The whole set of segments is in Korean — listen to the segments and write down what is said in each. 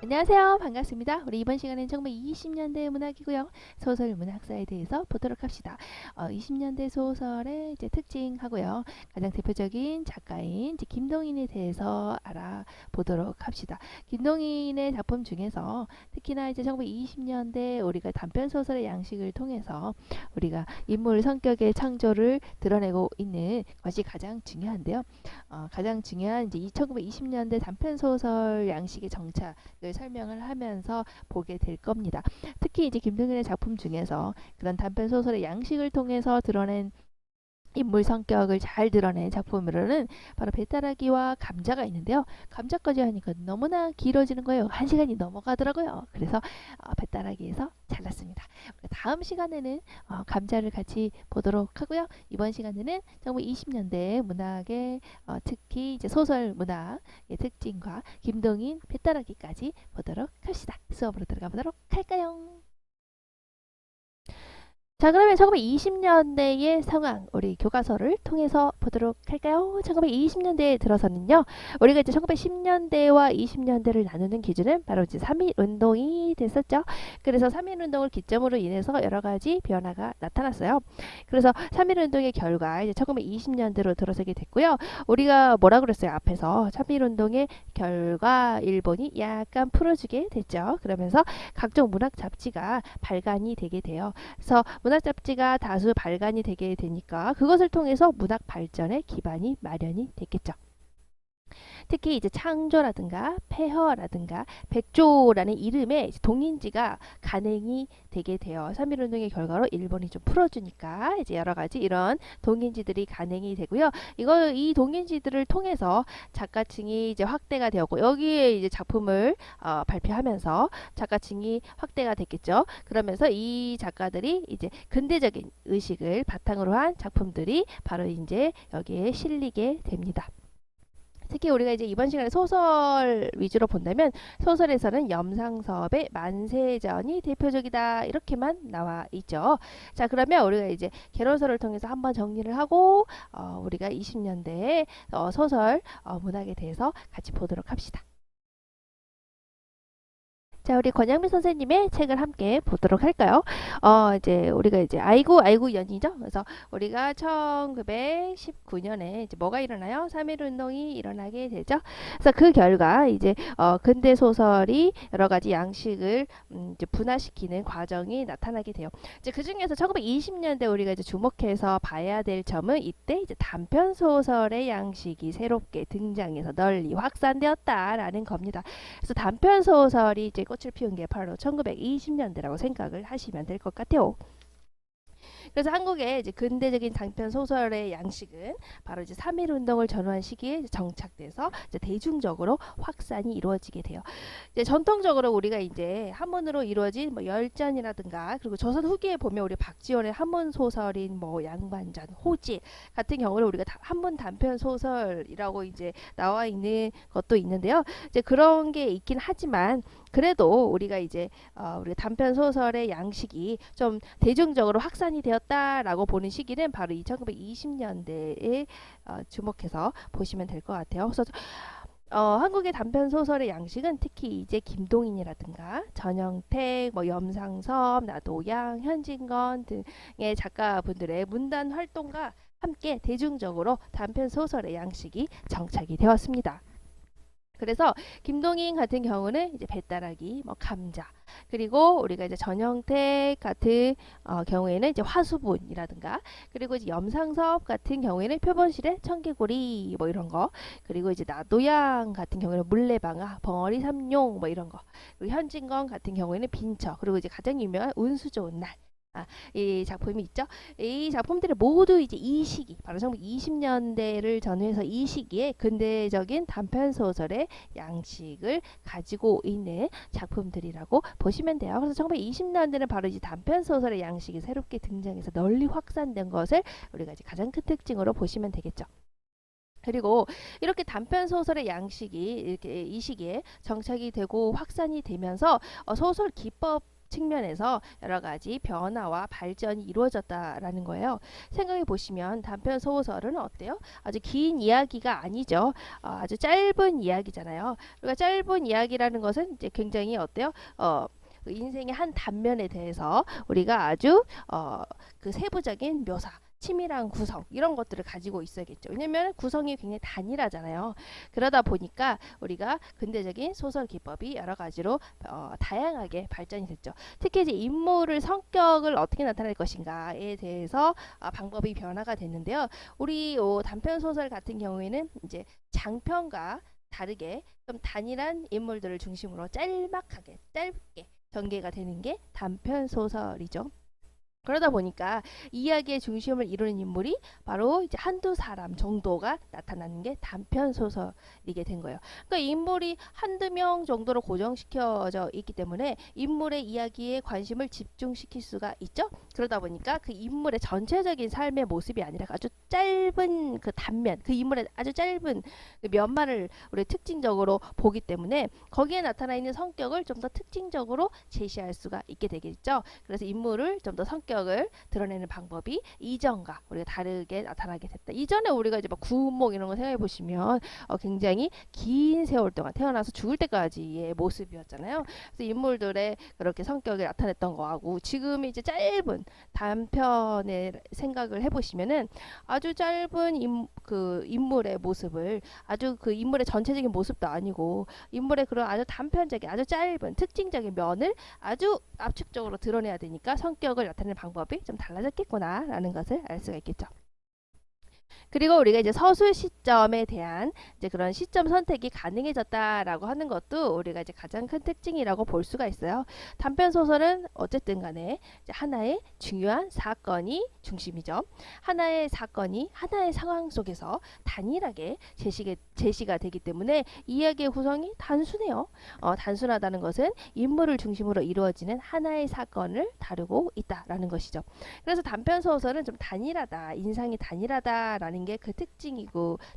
안녕하세요. 반갑습니다. 우리 이번 시간엔 1920년대 문학이고요. 소설 문학사에 대해서 보도록 합시다. 20년대 소설의 이제 특징하고요. 가장 대표적인 작가인 이제 김동인에 대해서 알아보도록 합시다. 김동인의 작품 중에서 특히나 이제 1920년대 우리가 단편 소설의 양식을 통해서 우리가 인물 성격의 창조를 드러내고 있는 것이 가장 중요한데요. 가장 중요한 이제 1920년대 단편 소설 양식의 정착을 설명을 하면서 보게 될 겁니다. 특히 이제 김동인의 작품 중에서 그런 단편 소설의 양식을 통해서 드러낸 인물 성격을 잘 드러낸 작품으로는 바로 배따라기와 감자가 있는데요. 감자까지 하니까 너무나 길어지는 거예요. 1시간이 넘어가더라고요. 그래서 배따라기에서 잘랐습니다. 다음 시간에는 감자를 같이 보도록 하고요. 이번 시간에는 1920년대 문학의 특히 이제 소설 문학의 특징과 김동인 배따라기까지 보도록 합시다. 수업으로 들어가 보도록 할까요? 자, 그러면 1920년대의 상황, 우리 교과서를 통해서 보도록 할까요? 1920년대에 들어서는요, 우리가 이제 1910년대와 20년대를 나누는 기준은 바로 이제 3.1운동이 됐었죠. 그래서 3.1운동을 기점으로 인해서 여러 가지 변화가 나타났어요. 그래서 3.1운동의 결과 이제 1920년대로 들어서게 됐고요. 우리가 뭐라 그랬어요? 앞에서 3.1운동의 결과 일본이 약간 풀어주게 됐죠. 그러면서 각종 문학 잡지가 발간이 되게 돼요. 그래서 문학 잡지가 다수 발간이 되게 되니까 그것을 통해서 문학 발전의 기반이 마련이 됐겠죠. 특히 이제 창조라든가 폐허라든가 백조라는 이름의 동인지가 간행이 되게 돼요. 3.1운동의 결과로 일본이 좀 풀어주니까 이제 여러 가지 이런 동인지들이 간행이 되고요. 이 동인지들을 통해서 작가층이 이제 확대가 되었고 여기에 이제 작품을 발표하면서 작가층이 확대가 됐겠죠. 그러면서 이 작가들이 이제 근대적인 의식을 바탕으로 한 작품들이 바로 이제 여기에 실리게 됩니다. 특히 우리가 이제 이번 시간에 소설 위주로 본다면 소설에서는 염상섭의 만세전이 대표적이다 이렇게만 나와 있죠. 자, 그러면 우리가 이제 개론서를 통해서 한번 정리를 하고 우리가 20년대 소설 문학에 대해서 같이 보도록 합시다. 자, 우리 권양미 선생님의 책을 함께 보도록 할까요? 이제 우리가 이제 아이고 연이죠. 그래서 우리가 1919년에 이제 뭐가 일어나요? 3.1 운동이 일어나게 되죠. 그래서 그 결과 이제 근대 소설이 여러 가지 양식을 이제 분화시키는 과정이 나타나게 돼요. 이제 그 중에서 1920년대 우리가 이제 주목해서 봐야 될 점은 이때 이제 단편 소설의 양식이 새롭게 등장해서 널리 확산되었다라는 겁니다. 그래서 단편 소설이 이제 꽃을 피운 게 바로 1920년대라고 생각을 하시면 될 것 같아요. 그래서 한국의 이제 근대적인 단편 소설의 양식은 바로 이제 3.1 운동을 전후한 시기에 정착돼서 이제 대중적으로 확산이 이루어지게 돼요. 이제 전통적으로 우리가 이제 한문으로 이루어진 뭐 열전이라든가 그리고 조선 후기에 보면 우리 박지원의 한문 소설인 뭐 양반전, 호지 같은 경우를 우리가 한문 단편 소설이라고 이제 나와 있는 것도 있는데요. 이제 그런 게 있긴 하지만 그래도 우리가 이제 우리 단편 소설의 양식이 좀 대중적으로 확산이 되었다라고 보는 시기는 바로 1920년대에 주목해서 보시면 될 것 같아요. 그래서 한국의 단편 소설의 양식은 특히 이제 김동인이라든가 전영택, 뭐 염상섭, 나도양, 현진건 등의 작가분들의 문단 활동과 함께 대중적으로 단편 소설의 양식이 정착이 되었습니다. 그래서 김동인 같은 경우는 이제 배따라기, 뭐 감자, 그리고 우리가 이제 전형택 같은 경우에는 이제 화수분이라든가, 그리고 이제 염상섭 같은 경우에는 표본실의 청개구리 뭐 이런 거, 그리고 이제 나도양 같은 경우에는 물레방아, 벙어리 삼용 뭐 이런 거, 그리고 현진건 같은 경우에는 빈처, 그리고 이제 가장 유명한 운수 좋은 날. 이 작품이 있죠. 이 작품들이 모두 이제 이 시기, 바로 1920년대를 전후해서 이 시기에 근대적인 단편 소설의 양식을 가지고 있는 작품들이라고 보시면 돼요. 그래서 1920년대는 바로 이제 단편 소설의 양식이 새롭게 등장해서 널리 확산된 것을 우리가 이제 가장 큰 특징으로 보시면 되겠죠. 그리고 이렇게 단편 소설의 양식이 이렇게 이 시기에 정착이 되고 확산이 되면서 소설 기법 측면에서 여러 가지 변화와 발전이 이루어졌다라는 거예요. 생각해 보시면 단편 소설은 어때요? 아주 긴 이야기가 아니죠. 아주 짧은 이야기잖아요. 그러니까 짧은 이야기라는 것은 이제 굉장히 어때요? 그 인생의 한 단면에 대해서 우리가 아주 그 세부적인 묘사, 치밀한 구성 이런 것들을 가지고 있어야겠죠. 왜냐면 구성이 굉장히 단일하잖아요. 그러다 보니까 우리가 근대적인 소설 기법이 여러 가지로 다양하게 발전이 됐죠. 특히 이제 인물의 성격을 어떻게 나타낼 것인가에 대해서 방법이 변화가 됐는데요. 우리 단편 소설 같은 경우에는 이제 장편과 다르게 좀 단일한 인물들을 중심으로 짤막하게 짧게 전개가 되는 게 단편 소설이죠. 그러다 보니까 이야기의 중심을 이루는 인물이 바로 이제 한두 사람 정도가 나타나는 게 단편 소설이게 된 거예요. 그러니까 인물이 한두 명 정도로 고정시켜져 있기 때문에 인물의 이야기에 관심을 집중시킬 수가 있죠. 그러다 보니까 그 인물의 전체적인 삶의 모습이 아니라 아주 짧은 그 단면, 그 인물의 아주 짧은 그 면만을 우리 특징적으로 보기 때문에 거기에 나타나 있는 성격을 좀 더 특징적으로 제시할 수가 있게 되겠죠. 그래서 인물을 좀 더 성격을 드러내는 방법이 이전과 우리가 다르게 나타나게 됐다. 이전에 우리가 이제 막 구운목 이런 거 생각해 보시면 굉장히 긴 세월 동안 태어나서 죽을 때까지의 모습이었잖아요. 그래서 인물들의 그렇게 성격을 나타냈던 거하고 지금 이제 짧은 단편의 생각을 해보시면은 아주 짧은 그 인물의 모습을 아주 그 인물의 전체적인 모습도 아니고 인물의 그런 아주 단편적인 아주 짧은 특징적인 면을 아주 압축적으로 드러내야 되니까 성격을 나타내는 방법이 좀 달라졌겠구나라는 것을 알 수가 있겠죠. 그리고 우리가 이제 서술 시점에 대한 이제 그런 시점 선택이 가능해졌다라고 하는 것도 우리가 이제 가장 큰 특징이라고 볼 수가 있어요. 단편 소설은 어쨌든 간에 이제 하나의 중요한 사건이 중심이죠. 하나의 사건이 하나의 상황 속에서 단일하게 제시가 되기 때문에 이야기의 구성이 단순해요. 단순하다는 것은 인물을 중심으로 이루어지는 하나의 사건을 다루고 있다라는 것이죠. 그래서 단편 소설은 좀 단일하다, 인상이 단일하다라는 게 그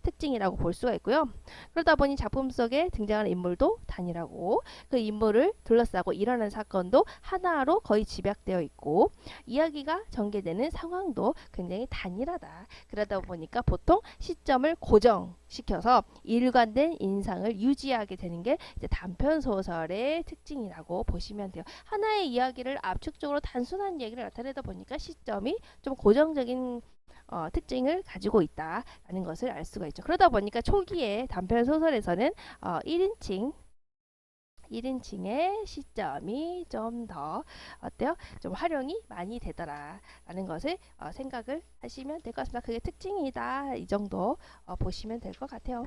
특징이라고 볼 수가 있고요. 그러다 보니 작품 속에 등장하는 인물도 단일하고 그 인물을 둘러싸고 일어나는 사건도 하나로 거의 집약되어 있고 이야기가 전개되는 상황도 굉장히 단일하다. 그러다 보니까 보통 시점을 고정시켜서 일관된 인상을 유지하게 되는 게 이제 단편 소설의 특징이라고 보시면 돼요. 하나의 이야기를 압축적으로 단순한 얘기를 나타내다 보니까 시점이 좀 고정적인 특징을 가지고 있다라는 것을 알 수가 있죠. 그러다 보니까 초기에 단편 소설에서는 1인칭의 시점이 좀 더 어때요? 좀 활용이 많이 되더라라는 것을 생각을 하시면 될 것 같습니다. 그게 특징이다. 이 정도 보시면 될 것 같아요.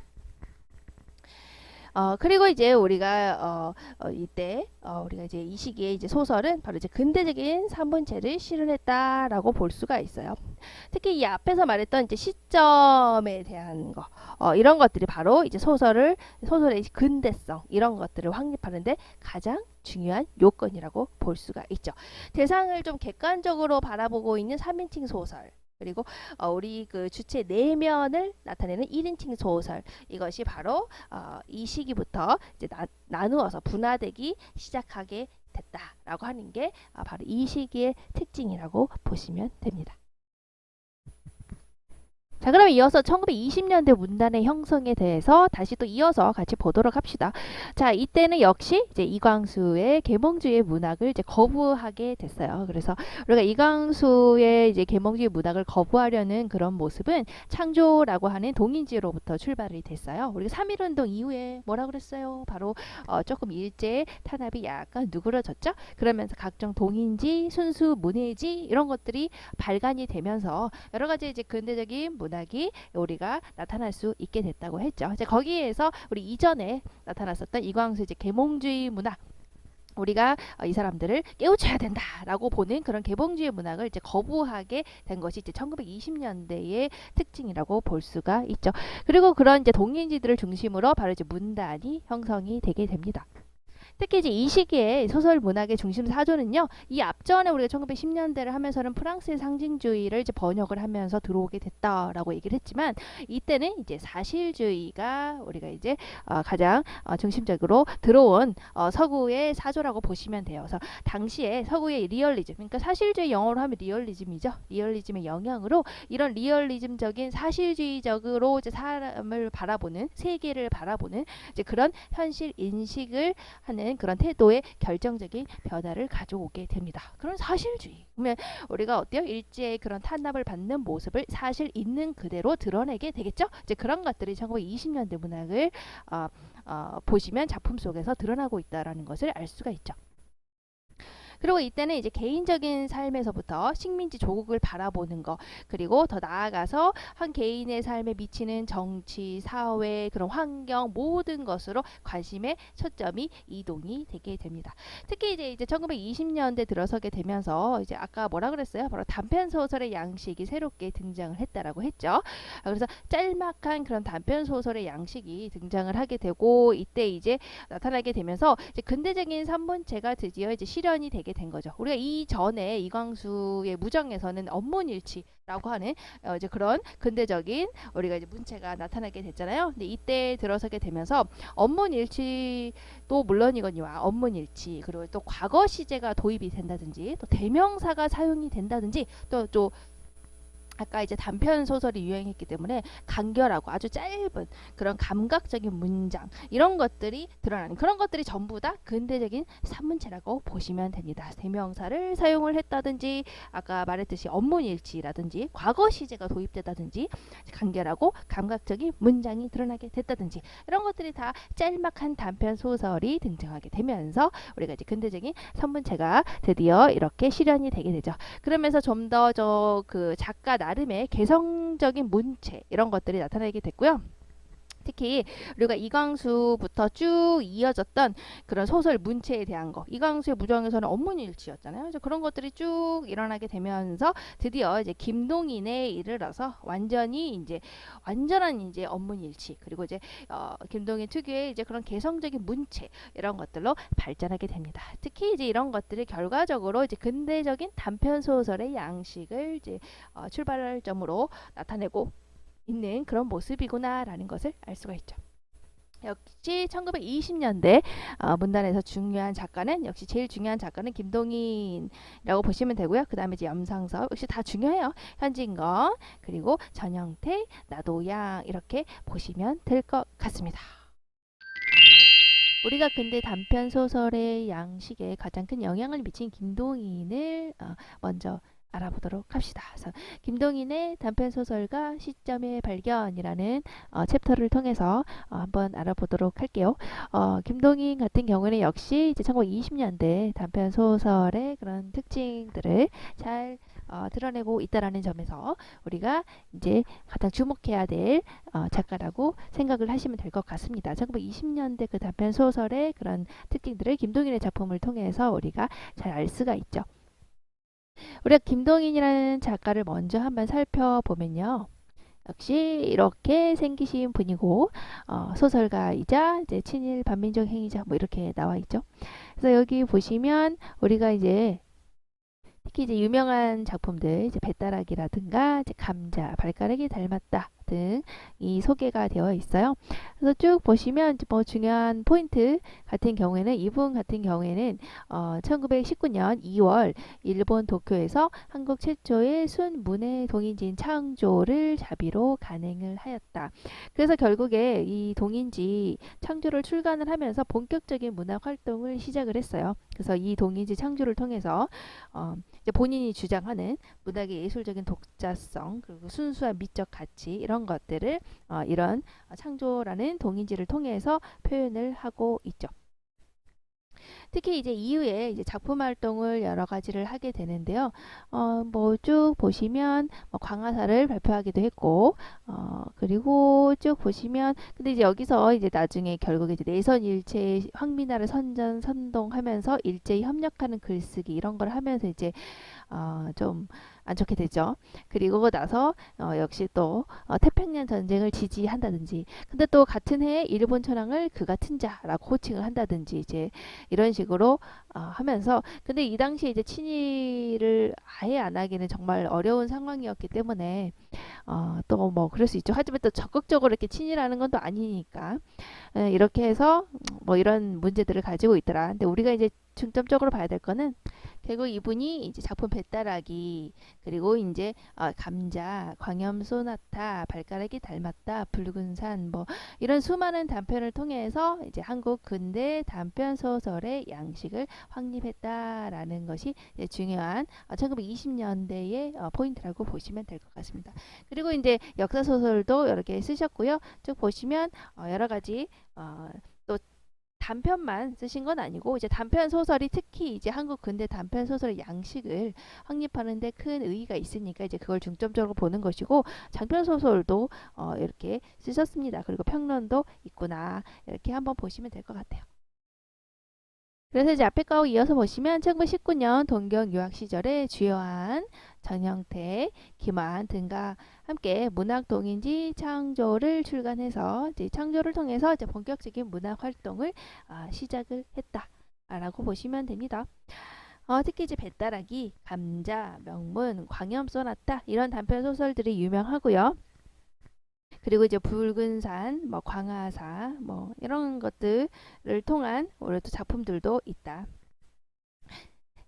그리고 이제 우리가 이때 우리가 이제 이 시기에 이제 소설은 바로 이제 근대적인 산문체를 실현했다라고 볼 수가 있어요. 특히 이 앞에서 말했던 이제 시점에 대한 거, 이런 것들이 바로 이제 소설의 근대성 이런 것들을 확립하는데 가장 중요한 요건이라고 볼 수가 있죠. 대상을 좀 객관적으로 바라보고 있는 3인칭 소설. 그리고 우리 그 주체 내면을 나타내는 1인칭 소설 이것이 바로 이 시기부터 이제 나누어서 분화되기 시작하게 됐다라고 하는 게 바로 이 시기의 특징이라고 보시면 됩니다. 자, 그럼 이어서 1920년대 문단의 형성에 대해서 다시 또 이어서 같이 보도록 합시다. 자, 이때는 역시 이제 이광수의 계몽주의 문학을 이제 거부하게 됐어요. 그래서 우리가 이광수의 이제 계몽주의 문학을 거부하려는 그런 모습은 창조라고 하는 동인지로부터 출발이 됐어요. 우리가 3.1운동 이후에 뭐라 그랬어요? 바로 조금 일제 탄압이 약간 누그러졌죠. 그러면서 각종 동인지, 순수 문해지 이런 것들이 발간이 되면서 여러 가지 이제 근대적인 문학이 우리가 나타날 수 있게 됐다고 했죠. 이제 거기에서 우리 이전에 나타났었던 이광수 이제 계몽주의 문학 우리가 이 사람들을 깨우쳐야 된다라고 보는 그런 계몽주의 문학을 이제 거부하게 된 것이 이제 1920년대의 특징이라고 볼 수가 있죠. 그리고 그런 이제 동인지들을 중심으로 바로 이제 문단이 형성이 되게 됩니다. 특히 이제 이 시기에 소설 문학의 중심 사조는요, 이 앞전에 우리가 1910년대를 하면서는 프랑스의 상징주의를 이제 번역을 하면서 들어오게 됐다라고 얘기를 했지만, 이때는 이제 사실주의가 우리가 이제 가장 중심적으로 들어온 서구의 사조라고 보시면 돼요. 그래서 당시에 서구의 리얼리즘, 그러니까 사실주의 영어로 하면 리얼리즘이죠. 리얼리즘의 영향으로 이런 리얼리즘적인 사실주의적으로 이제 사람을 바라보는, 세계를 바라보는 이제 그런 현실 인식을 하는 그런 태도의 결정적인 변화를 가져오게 됩니다. 그런 사실주의. 그러면 우리가 어때요? 일제의 그런 탄압을 받는 모습을 사실 있는 그대로 드러내게 되겠죠? 이제 그런 것들이 1920년대 문학을 보시면 작품 속에서 드러나고 있다라는 것을 알 수가 있죠. 그리고 이때는 이제 개인적인 삶에서부터 식민지 조국을 바라보는 거, 그리고 더 나아가서 한 개인의 삶에 미치는 정치, 사회, 그런 환경 모든 것으로 관심의 초점이 이동이 되게 됩니다. 특히 이제 1920년대 들어서게 되면서 이제 아까 뭐라 그랬어요? 바로 단편 소설의 양식이 새롭게 등장을 했다라고 했죠. 그래서 짤막한 그런 단편 소설의 양식이 등장을 하게 되고, 이때 이제 나타나게 되면서 이제 근대적인 산문체가 드디어 이제 실현이 되게 된 거죠. 우리가 이전에 이광수의 무정에서는 언문일치라고 하는 이제 그런 근대적인 우리가 이제 문체가 나타나게 됐잖아요. 근데 이때 들어서게 되면서 언문일치도 물론이거니와 언문일치, 그리고 또 과거 시제가 도입이 된다든지, 또 대명사가 사용이 된다든지, 또 아까 이제 단편 소설이 유행했기 때문에 간결하고 아주 짧은 그런 감각적인 문장, 이런 것들이 드러나는, 그런 것들이 전부 다 근대적인 산문체라고 보시면 됩니다. 대명사를 사용을 했다든지, 아까 말했듯이 언문일치라든지, 과거 시제가 도입됐다든지, 간결하고 감각적인 문장이 드러나게 됐다든지, 이런 것들이 다 짤막한 단편 소설이 등장하게 되면서 우리가 이제 근대적인 산문체가 드디어 이렇게 실현이 되게 되죠. 그러면서 좀 더 그 작가 나름의 개성적인 문체, 이런 것들이 나타나게 됐고요. 특히 우리가 이광수부터 쭉 이어졌던 그런 소설 문체에 대한 거, 이광수의 무정에서는 언문일치였잖아요. 그래서 그런 것들이 쭉 일어나게 되면서 드디어 이제 김동인에 이르러서 완전한 이제 언문일치, 그리고 이제 김동인 특유의 이제 그런 개성적인 문체, 이런 것들로 발전하게 됩니다. 특히 이제 이런 것들이 결과적으로 이제 근대적인 단편 소설의 양식을 이제 출발점으로 나타내고 있는 그런 모습이구나라는 것을 알 수가 있죠. 역시 1920년대 문단에서 중요한 작가는, 역시 제일 중요한 작가는 김동인이라고 보시면 되고요. 그 다음에 이제 염상섭, 역시 다 중요해요. 현진건, 그리고 전영태, 나도양, 이렇게 보시면 될 것 같습니다. 우리가 근대 단편 소설의 양식에 가장 큰 영향을 미친 김동인을 먼저 알아보도록 합시다. 그래서 김동인의 단편 소설가 시점의 발견이라는 챕터를 통해서 한번 알아보도록 할게요. 김동인 같은 경우는 역시 이제 1920년대 단편 소설의 그런 특징들을 잘 드러내고 있다라는 점에서 우리가 이제 가장 주목해야 될 작가라고 생각을 하시면 될 것 같습니다. 1920년대 그 단편 소설의 그런 특징들을 김동인의 작품을 통해서 우리가 잘 알 수가 있죠. 우리가 김동인이라는 작가를 먼저 한번 살펴보면요. 역시 이렇게 생기신 분이고 소설가이자 이제 친일 반민족 행위자 뭐 이렇게 나와 있죠. 그래서 여기 보시면 우리가 이제 특히 이제 유명한 작품들, 이제 배따라기라든가 이제 감자, 발가락이 닮았다 등 이 소개가 되어 있어요. 그래서 쭉 보시면 뭐 중요한 포인트 같은 경우에는, 이분 같은 경우에는 1919년 2월 일본 도쿄에서 한국 최초의 순문예 동인지인 창조를 자비로 간행을 하였다. 그래서 결국에 이 동인지 창조를 출간을 하면서 본격적인 문학 활동을 시작을 했어요. 그래서 이 동인지 창조를 통해서 이제 본인이 주장하는 문학의 예술적인 독자성, 그리고 순수한 미적 가치, 이런 것들을 이런 창조라는 동인지를 통해서 표현을 하고 있죠. 특히 이제 이후에 이제 작품 활동을 여러 가지를 하게 되는데요. 뭐 쭉 보시면 뭐 광화사를 발표하기도 했고, 그리고 쭉 보시면, 근데 이제 여기서 이제 나중에 결국에 이제 내선 일체 황미나를 선전하면서 일제히 협력하는 글쓰기, 이런 걸 하면서 이제 좀 안 좋게 되죠. 그리고 나서 역시 또 태평양 전쟁을 지지한다든지, 근데 또 같은 해에 일본 천황을 그 같은 자라고 호칭을 한다든지 이제 이런 식으로 하면서, 근데 이 당시에 이제 친일을 아예 안 하기는 정말 어려운 상황이었기 때문에 또 뭐 그럴 수 있죠. 하지만 또 적극적으로 이렇게 친일하는 건 또 아니니까 이렇게 해서 뭐 이런 문제들을 가지고 있더라. 근데 우리가 이제 중점적으로 봐야 될 거는 결국 이분이 이제 작품 배따라기, 그리고 이제 감자, 광염 소나타, 발가락이 닮았다, 붉은 산, 뭐 이런 수많은 단편을 통해서 이제 한국 근대 단편 소설의 양식을 확립했다라는 것이 이제 중요한 1920년대의 포인트라고 보시면 될 것 같습니다. 그리고 이제 역사 소설도 여러 개 쓰셨고요. 쭉 보시면 여러 가지 또 단편만 쓰신 건 아니고 이제 단편 소설이 특히 이제 한국 근대 단편 소설의 양식을 확립하는데 큰 의의가 있으니까 이제 그걸 중점적으로 보는 것이고, 장편 소설도 이렇게 쓰셨습니다. 그리고 평론도 있구나, 이렇게 한번 보시면 될 것 같아요. 그래서 이제 앞에 거 이어서 보시면 1919년 동경 유학 시절에 주요한 전형태, 김환 등과 함께 문학 동인지 창조를 출간해서 이제 창조를 통해서 이제 본격적인 문학 활동을 시작을 했다라고 보시면 됩니다. 특히 이제 배따라기, 감자, 명문, 광염 소나타 이런 단편 소설들이 유명하고요. 그리고 이제 붉은 산, 뭐 광화사, 뭐 이런 것들을 통한 오히려 또 작품들도 있다.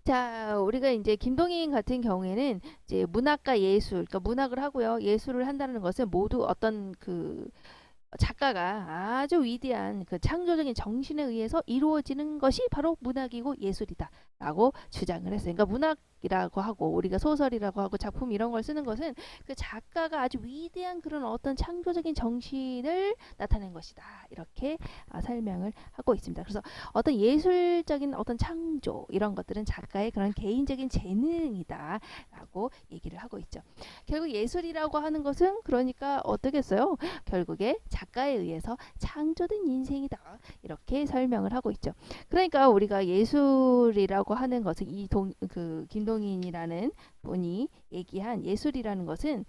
자, 우리가 이제 김동인 같은 경우에는 이제 문학과 예술, 그러니까 문학을 하고요, 예술을 한다는 것은 모두 어떤 그 작가가 아주 위대한 그 창조적인 정신에 의해서 이루어지는 것이 바로 문학이고 예술이다라고 주장을 했어요. 그러니까 문학이라고 하고 우리가 소설이라고 하고 작품 이런 걸 쓰는 것은 그 작가가 아주 위대한 그런 어떤 창조적인 정신을 나타낸 것이다, 이렇게 설명을 하고 있습니다. 그래서 어떤 예술적인 어떤 창조 이런 것들은 작가의 그런 개인적인 재능이다라고 얘기를 하고 있죠. 결국 예술이라고 하는 것은 그러니까 어떻겠어요? 결국에 작가에 의해서 창조된 인생이다, 이렇게 설명을 하고 있죠. 그러니까 우리가 예술이라고 하는 것은 그 김동인이라는 분이 얘기한 예술이라는 것은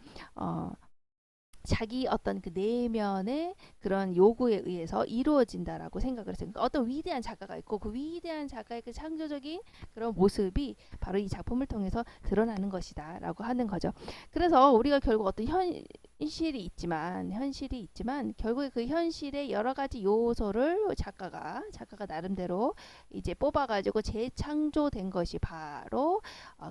자기 어떤 그 내면의 그런 요구에 의해서 이루어진다라고 생각을 했어요. 그러니까 어떤 위대한 작가가 있고 그 위대한 작가의 그 창조적인 그런 모습이 바로 이 작품을 통해서 드러나는 것이다라고 하는 거죠. 그래서 우리가 결국 어떤 현실이 있지만 결국에 그 현실의 여러 가지 요소를 작가가 나름대로 이제 뽑아가지고 재창조된 것이 바로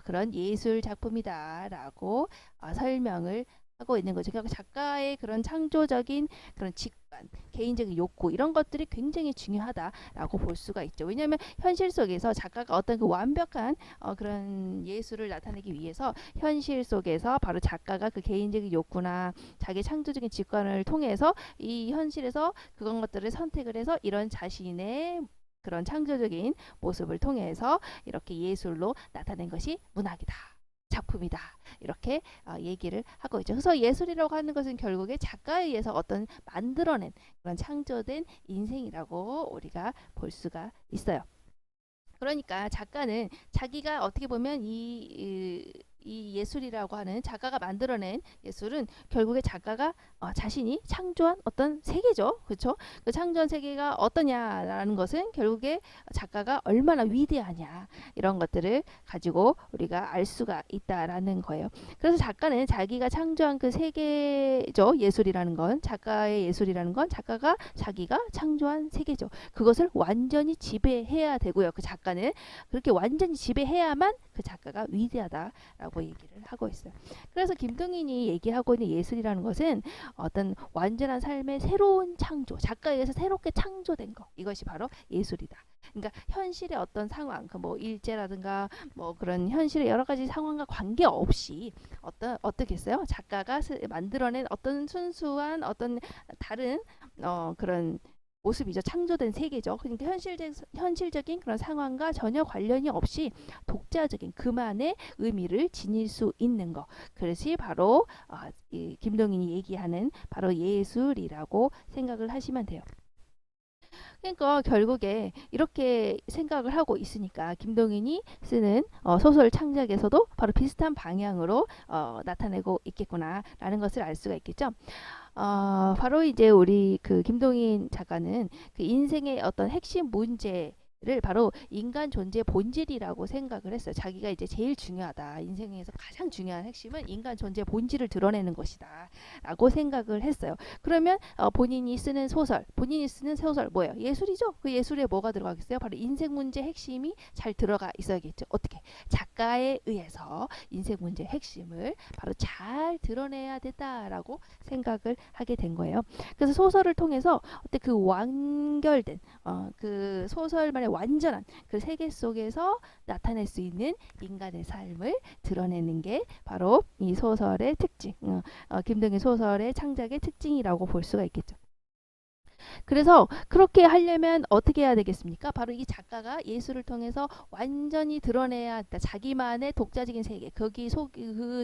그런 예술 작품이다라고 설명을 하고 있는 거죠. 그러니까 작가의 그런 창조적인 그런 직관, 개인적인 욕구 이런 것들이 굉장히 중요하다라고 볼 수가 있죠. 왜냐하면 현실 속에서 작가가 어떤 그 완벽한 그런 예술을 나타내기 위해서 현실 속에서 바로 작가가 그 개인적인 욕구나 자기 창조적인 직관을 통해서 이 현실에서 그런 것들을 선택을 해서 이런 자신의 그런 창조적인 모습을 통해서 이렇게 예술로 나타낸 것이 문학이다, 작품이다, 이렇게 얘기를 하고 있죠. 그래서 예술이라고 하는 것은 결국에 작가에 의해서 어떤 만들어낸 그런 창조된 인생이라고 우리가 볼 수가 있어요. 그러니까 작가는 자기가 어떻게 보면 이 예술이라고 하는 작가가 만들어낸 예술은 결국에 작가가 자신이 창조한 어떤 세계죠. 그렇죠? 그 창조한 세계가 어떠냐라는 것은 결국에 작가가 얼마나 위대하냐, 이런 것들을 가지고 우리가 알 수가 있다라는 거예요. 그래서 작가는 자기가 창조한 그 세계죠. 예술이라는 건, 작가의 예술이라는 건 작가가 자기가 창조한 세계죠. 그것을 완전히 지배해야 되고요. 그 작가는 그렇게 완전히 지배해야만 그 작가가 위대하다라고 얘기를 하고 있어요. 그래서 김동인이 얘기하고 있는 예술이라는 것은 어떤 완전한 삶의 새로운 창조, 작가에 의해서 새롭게 창조된 것, 이것이 바로 예술이다. 그러니까 현실의 어떤 상황, 뭐 일제라든가 뭐 그런 현실의 여러 가지 상황과 관계없이 어떻겠어요? 작가가 만들어낸 어떤 순수한 어떤 다른 그런 모습이죠. 창조된 세계죠. 그러니까 현실적인 그런 상황과 전혀 관련이 없이 독자적인 그만의 의미를 지닐 수 있는 것. 그것이 바로 이 김동인이 얘기하는 바로 예술이라고 생각을 하시면 돼요. 그러니까 결국에 이렇게 생각을 하고 있으니까 김동인이 쓰는 소설 창작에서도 바로 비슷한 방향으로 나타내고 있겠구나라는 것을 알 수가 있겠죠. 바로 이제 우리 그 김동인 작가는 그 인생의 어떤 핵심 문제를 바로 인간 존재의 본질이라고 생각을 했어요. 자기가 이제 제일 중요하다. 인생에서 가장 중요한 핵심은 인간 존재의 본질을 드러내는 것이다. 라고 생각을 했어요. 그러면 본인이 쓰는 소설 뭐예요? 예술이죠. 그 예술에 뭐가 들어가겠어요? 바로 인생 문제 핵심이 잘 들어가 있어야겠죠. 어떻게? 작가에 의해서 인생 문제 핵심을 바로 잘 드러내야 된다라고 생각을 하게 된 거예요. 그래서 소설을 통해서 어때 그 완결된 그 소설만의 완전한 그 세계 속에서 나타낼 수 있는 인간의 삶을 드러내는 게 바로 이 소설의 특징, 김동인 소설의 창작의 특징이라고 볼 수가 있겠죠. 그래서 그렇게 하려면 어떻게 해야 되겠습니까? 바로 이 작가가 예술을 통해서 완전히 드러내야 한다. 자기만의 독자적인 세계. 그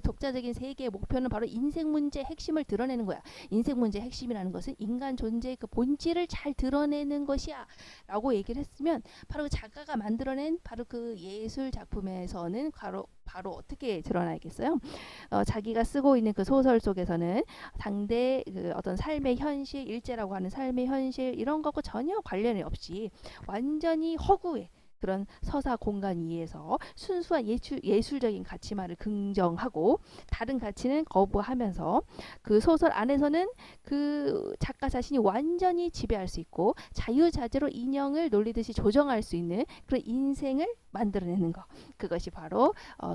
독자적인 세계의 목표는 바로 인생 문제의 핵심을 드러내는 거야. 인생 문제의 핵심이라는 것은 인간 존재의 그 본질을 잘 드러내는 것이야. 라고 얘기를 했으면 바로 그 작가가 만들어낸 바로 그 예술 작품에서는 바로 어떻게 드러나겠어요? 자기가 쓰고 있는 그 소설 속에서는 당대 그 어떤 삶의 현실, 일제라고 하는 삶의 현실 이런 것과 전혀 관련이 없이 완전히 허구의 그런 서사 공간 위에서 순수한 예술적인 가치만을 긍정하고 다른 가치는 거부하면서 그 소설 안에서는 그 작가 자신이 완전히 지배할 수 있고 자유자재로 인형을 놀리듯이 조정할 수 있는 그런 인생을 만들어내는 것. 그것이 바로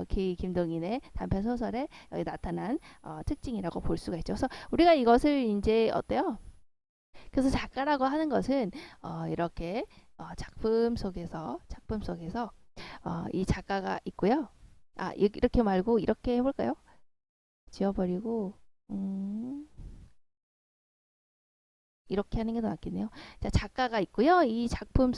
김동인의 단편 소설에 나타난 특징이라고 볼 수가 있죠. 그래서 우리가 이것을 이제 어때요? 그래서 작가라고 하는 것은 이렇게 작품 속에서 이 작가가 있고요. 이렇게 말고 이렇게 해볼까요? 지워버리고 이렇게 하는 게 더 낫겠네요. 자, 작가가 있고요. 이 작품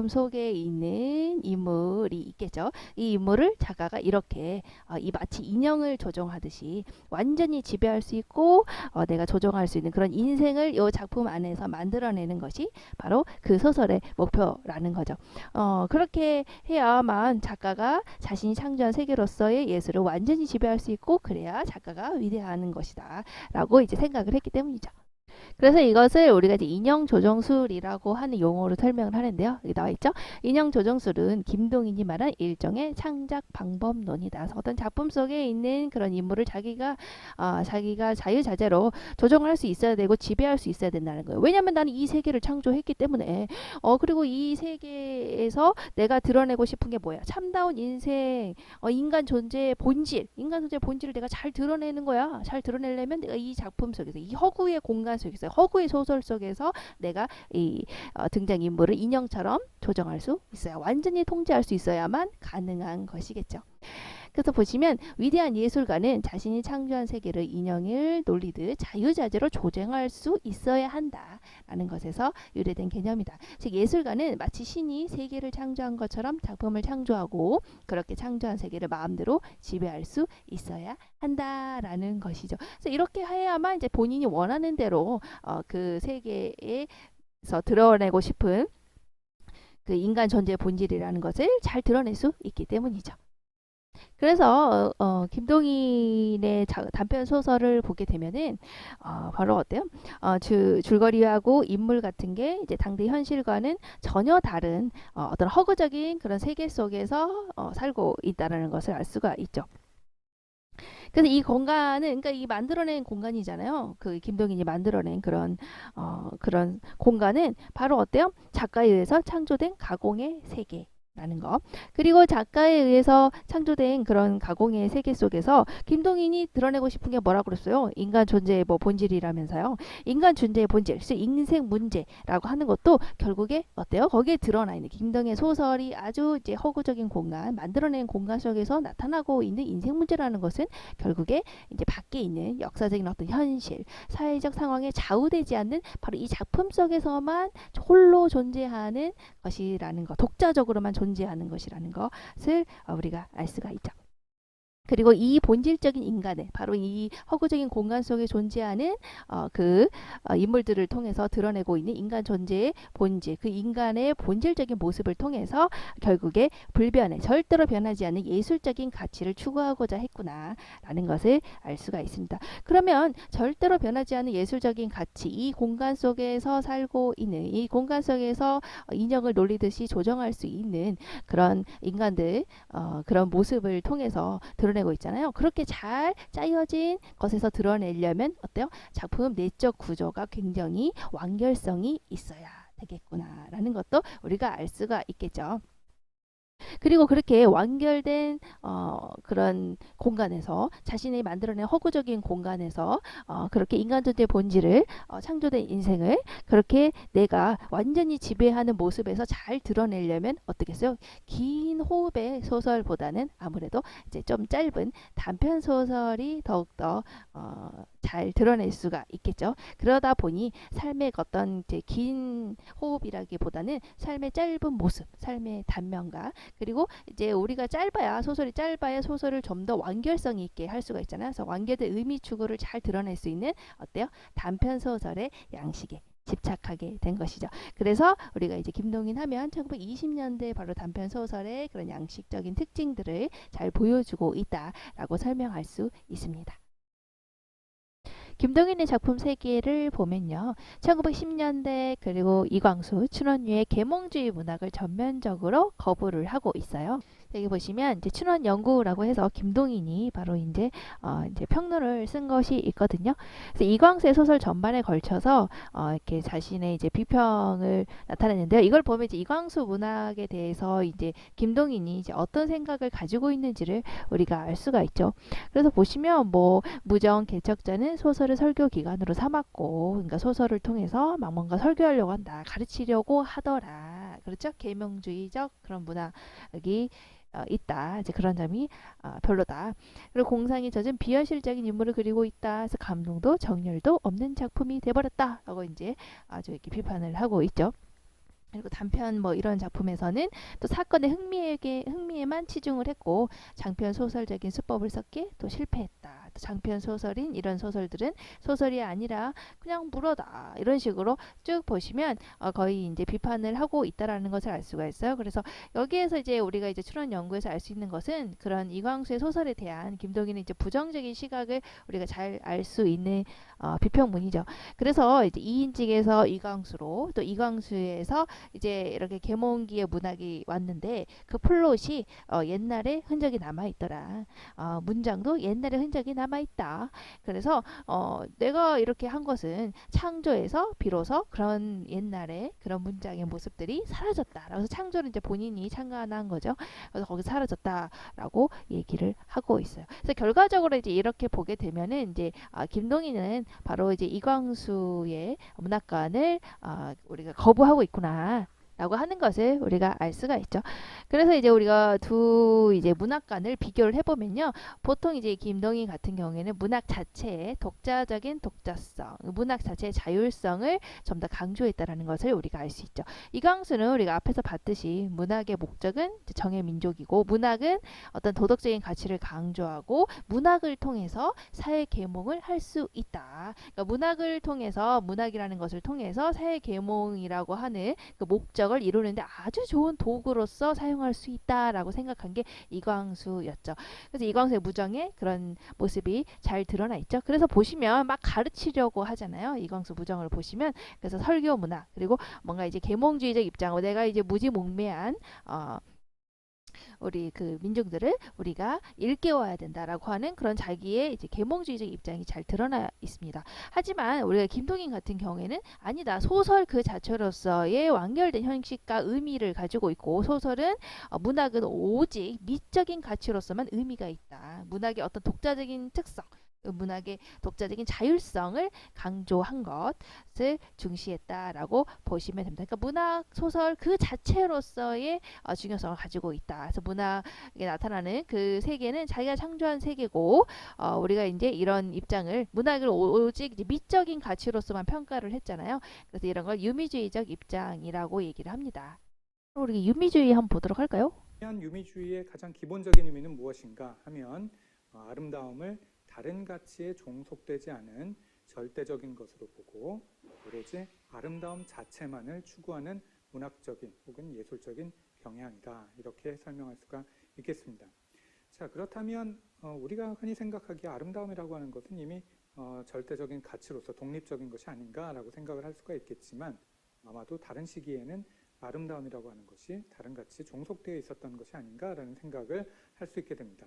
속에 있는 인물이 있겠죠. 이 인물을 작가가 이렇게 이 마치 인형을 조종하듯이 완전히 지배할 수 있고 내가 조종할 수 있는 그런 인생을 이 작품 안에서 만들어내는 것이 바로 그 소설의 목표라는 거죠. 그렇게 해야만 작가가 자신이 창조한 세계로서의 예술을 완전히 지배할 수 있고 그래야 작가가 위대한 것이다 라고 이제 생각을 했기 때문이죠. 그래서 이것을 우리가 이제 인형 조정술이라고 하는 용어로 설명을 하는데요. 여기 나와 있죠. 인형 조정술은 김동인이 말한 일종의 창작 방법론이다. 그래서 어떤 작품 속에 있는 그런 인물을 자기가 자유자재로 조정을 할 수 있어야 되고 지배할 수 있어야 된다는 거예요. 왜냐하면 나는 이 세계를 창조했기 때문에 그리고 이 세계에서 내가 드러내고 싶은 게 뭐야? 참다운 인생, 인간 존재의 본질을 내가 잘 드러내는 거야. 잘 드러내려면 내가 이 작품 속에서 이 허구의 공간 속에서 허구의 소설 속에서 내가 이 등장인물을 인형처럼 조정할 수 있어야 완전히 통제할 수 있어야만 가능한 것이겠죠. 그래서 보시면 위대한 예술가는 자신이 창조한 세계를 인형을 놀리듯 자유자재로 조정할 수 있어야 한다라는 것에서 유래된 개념이다. 즉 예술가는 마치 신이 세계를 창조한 것처럼 작품을 창조하고 그렇게 창조한 세계를 마음대로 지배할 수 있어야 한다라는 것이죠. 그래서 이렇게 해야만 이제 본인이 원하는 대로 그 세계에서 드러내고 싶은 그 인간 존재의 본질이라는 것을 잘 드러낼 수 있기 때문이죠. 그래서 김동인의 단편 소설을 보게 되면은 바로 어때요? 줄거리하고 인물 같은 게 이제 당대 현실과는 전혀 다른 어떤 허구적인 그런 세계 속에서 살고 있다는 것을 알 수가 있죠. 그래서 이 공간은 그러니까 이 만들어낸 공간이잖아요. 그 김동인이 만들어낸 그런 공간은 바로 어때요? 작가에 의해서 창조된 가공의 세계. 라는 거. 그리고 작가에 의해서 창조된 그런 가공의 세계 속에서 김동인이 드러내고 싶은 게 뭐라고 그랬어요? 인간 존재의 본질이라면서요. 인간 존재의 본질, 즉 인생 문제라고 하는 것도 결국에 어때요? 거기에 드러나 있는 김동인의 소설이 아주 이제 허구적인 공간, 만들어낸 공간 속에서 나타나고 있는 인생 문제라는 것은 결국에 이제 밖에 있는 역사적인 어떤 현실, 사회적 상황에 좌우되지 않는 바로 이 작품 속에서만 홀로 존재하는 것이라는 것, 독자적으로만 존재하는 것이라는 것을 우리가 알 수가 있죠. 그리고 이 본질적인 인간을 바로 이 허구적인 공간 속에 존재하는 인물들을 통해서 드러내고 있는 인간 존재의 본질, 그 인간의 본질적인 모습을 통해서 결국에 불변의 절대로 변하지 않는 예술적인 가치를 추구하고자 했구나라는 것을 알 수가 있습니다. 그러면 절대로 변하지 않는 예술적인 가치, 이 공간 속에서 살고 있는, 이 공간 속에서 인형을 놀리듯이 조정할 수 있는 그런 인간들, 그런 모습을 통해서 드러내고 있잖아요. 그렇게 잘 짜여진 것에서 드러내려면 어때요? 작품 내적 구조가 굉장히 완결성이 있어야 되겠구나라는 것도 우리가 알 수가 있겠죠. 그리고 그렇게 완결된 그런 공간에서 자신이 만들어낸 허구적인 공간에서 그렇게 인간 존재의 본질을 창조된 인생을 그렇게 내가 완전히 지배하는 모습에서 잘 드러내려면 어떻겠어요? 긴 호흡의 소설보다는 아무래도 이제 좀 짧은 단편 소설이 더욱더 잘 드러낼 수가 있겠죠. 그러다 보니 삶의 어떤 이제 긴 호흡이라기보다는 삶의 짧은 모습, 삶의 단면과 그리고 이제 우리가 짧아야 소설이 짧아야 소설을 좀 더 완결성 있게 할 수가 있잖아요. 그래서 완결된 의미 추구를 잘 드러낼 수 있는 어때요? 단편 소설의 양식에 집착하게 된 것이죠. 그래서 우리가 이제 김동인 하면 1920년대 바로 단편 소설의 그런 양식적인 특징들을 잘 보여주고 있다라고 설명할 수 있습니다. 김동인의 작품 세계를 보면요. 1910년대 그리고 이광수, 춘원유의 계몽주의 문학을 전면적으로 거부를 하고 있어요. 여기 보시면 이제 춘원연구라고 해서 김동인이 바로 이제 평론을 쓴 것이 있거든요. 그래서 이광수의 소설 전반에 걸쳐서 이렇게 자신의 이제 비평을 나타냈는데요. 이걸 보면 이제 이광수 문학에 대해서 이제 김동인이 이제 어떤 생각을 가지고 있는지를 우리가 알 수가 있죠. 그래서 보시면 뭐 무정 개척자는 소설을 설교 기관으로 삼았고, 그러니까 소설을 통해서 막 뭔가 설교하려고 한다, 가르치려고 하더라. 그렇죠? 계명주의적 그런 문학이 있다. 이제 그런 점이 별로다. 그리고 공상이 젖은 비현실적인 인물을 그리고 있다. 그래서 감동도 정열도 없는 작품이 돼버렸다라고 이제 아주 이렇게 비판을 하고 있죠. 그리고 단편 뭐 이런 작품에서는 또 사건의 흥미에만 치중을 했고 장편 소설적인 수법을 썼기에 또 실패했다. 또 장편 소설인 이런 소설들은 소설이 아니라 그냥 물어다 이런 식으로 쭉 보시면 거의 이제 비판을 하고 있다라는 것을 알 수가 있어요. 그래서 여기에서 이제 우리가 이제 출원 연구에서 알 수 있는 것은 그런 이광수의 소설에 대한 김동인의 이제 부정적인 시각을 우리가 잘 알 수 있는 비평문이죠. 그래서 이제 이인직에서 이광수로 또 이광수에서 이제 이렇게 계몽기의 문학이 왔는데 그 플롯이 옛날에 흔적이 남아 있더라. 문장도 옛날에 흔적이 남아 있다. 그래서 내가 이렇게 한 것은 창조에서 비로소 그런 옛날에 그런 문장의 모습들이 사라졌다. 그래서 창조는 이제 본인이 창간한 거죠. 그래서 거기 사라졌다라고 얘기를 하고 있어요. 그래서 결과적으로 이제 이렇게 보게 되면은 이제 김동인은 바로 이제 이광수의 문학관을 우리가 거부하고 있구나. 라고 하는 것을 우리가 알 수가 있죠. 그래서 이제 우리가 두 이제 문학관을 비교를 해보면요. 보통 이제 김동인 같은 경우에는 문학 자체의 독자적인 독자성, 문학 자체의 자율성을 좀 더 강조했다라는 것을 우리가 알 수 있죠. 이광수는 우리가 앞에서 봤듯이 문학의 목적은 정의 민족이고 문학은 어떤 도덕적인 가치를 강조하고 문학을 통해서 사회 계몽을 할 수 있다. 그러니까 문학을 통해서 문학이라는 것을 통해서 사회 계몽이라고 하는 그 목적을 이루는데 아주 좋은 도구로서 사용할 수 있다라고 생각한 게 이광수였죠. 그래서 이광수의 무정의 그런 모습이 잘 드러나 있죠. 그래서 보시면 막 가르치려고 하잖아요. 이광수 무정을 보시면 그래서 설교 문학 그리고 뭔가 이제 계몽주의적 입장, 내가 이제 무지몽매한 우리 그 민중들을 우리가 일깨워야 된다라고 하는 그런 자기의 이제 계몽주의적 입장이 잘 드러나 있습니다. 하지만 우리가 김동인 같은 경우에는 아니다. 소설 그 자체로서의 완결된 형식과 의미를 가지고 있고 소설은 문학은 오직 미적인 가치로서만 의미가 있다. 문학의 어떤 독자적인 특성 문학의 독자적인 자율성을 강조한 것을 중시했다라고 보시면 됩니다. 그러니까 문학 소설 그 자체로서의 중요성을 가지고 있다. 그래서 문학에 나타나는 그 세계는 자기가 창조한 세계고 우리가 이제 이런 입장을 문학을 오직 이제 미적인 가치로서만 평가를 했잖아요. 그래서 이런 걸 유미주의적 입장이라고 얘기를 합니다. 우리 유미주의 한번 보도록 할까요? 유미주의의 가장 기본적인 의미는 무엇인가 하면 아름다움을 다른 가치에 종속되지 않은 절대적인 것으로 보고 오로지 아름다움 자체만을 추구하는 문학적인 혹은 예술적인 경향이다. 이렇게 설명할 수가 있겠습니다. 자, 그렇다면 우리가 흔히 생각하기에 아름다움이라고 하는 것은 이미 절대적인 가치로서 독립적인 것이 아닌가라고 생각을 할 수가 있겠지만 아마도 다른 시기에는 아름다움이라고 하는 것이 다른 가치에 종속되어 있었던 것이 아닌가라는 생각을 할 수 있게 됩니다.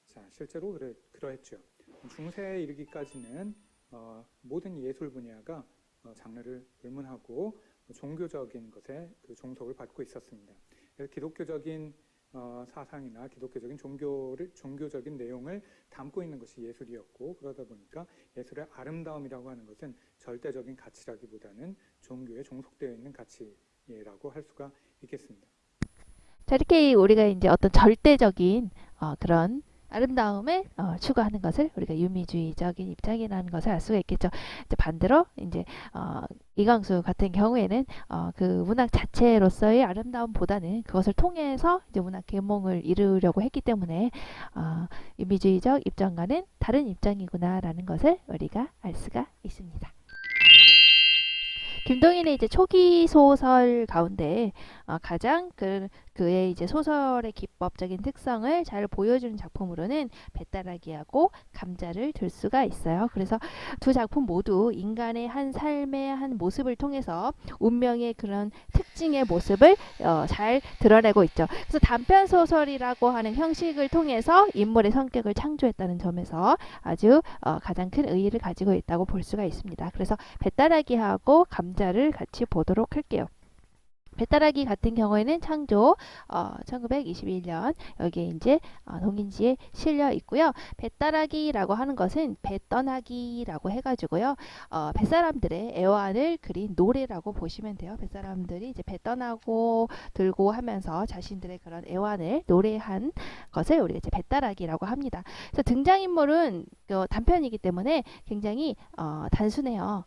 자, 실제로 그러했죠. 중세에 이르기까지는 모든 예술 분야가 장르를 불문하고 종교적인 것에 그 종속을 받고 있었습니다. 그래서 기독교적인 사상이나 기독교적인 종교적인 내용을 담고 있는 것이 예술이었고, 그러다 보니까 예술의 아름다움이라고 하는 것은 절대적인 가치라기보다는 종교에 종속되어 있는 가치라고 할 수가 있겠습니다. 자, 이렇게 우리가 이제 어떤 절대적인 그런 아름다움을 추구하는 것을 우리가 유미주의적인 입장이라는 것을 알 수가 있겠죠. 이제 반대로 이제 이광수 같은 경우에는 그 문학 자체로서의 아름다움보다는 그것을 통해서 이제 문학 계몽을 이루려고 했기 때문에 유미주의적 입장과는 다른 입장이구나라는 것을 우리가 알 수가 있습니다. 김동인의 이제 초기 소설 가운데 가장 그의 이제 소설의 기법적인 특성을 잘 보여주는 작품으로는 배따라기하고 감자를 들 수가 있어요. 그래서 두 작품 모두 인간의 한 삶의 한 모습을 통해서 운명의 그런 특징의 모습을 잘 드러내고 있죠. 그래서 단편 소설이라고 하는 형식을 통해서 인물의 성격을 창조했다는 점에서 아주 가장 큰 의의를 가지고 있다고 볼 수가 있습니다. 그래서 배따라기하고 감자를 같이 보도록 할게요. 배따라기 같은 경우에는 창조 1921년 여기에 이제 동인지에 실려 있고요. 배따라기라고 하는 것은 배 떠나기라고 해가지고요. 뱃사람들의 애환을 그린 노래라고 보시면 돼요. 뱃사람들이 이제 배 떠나고 들고 하면서 자신들의 그런 애환을 노래한 것을 우리가 이제 배따라기라고 합니다. 그래서 등장인물은 단편이기 때문에 굉장히 단순해요.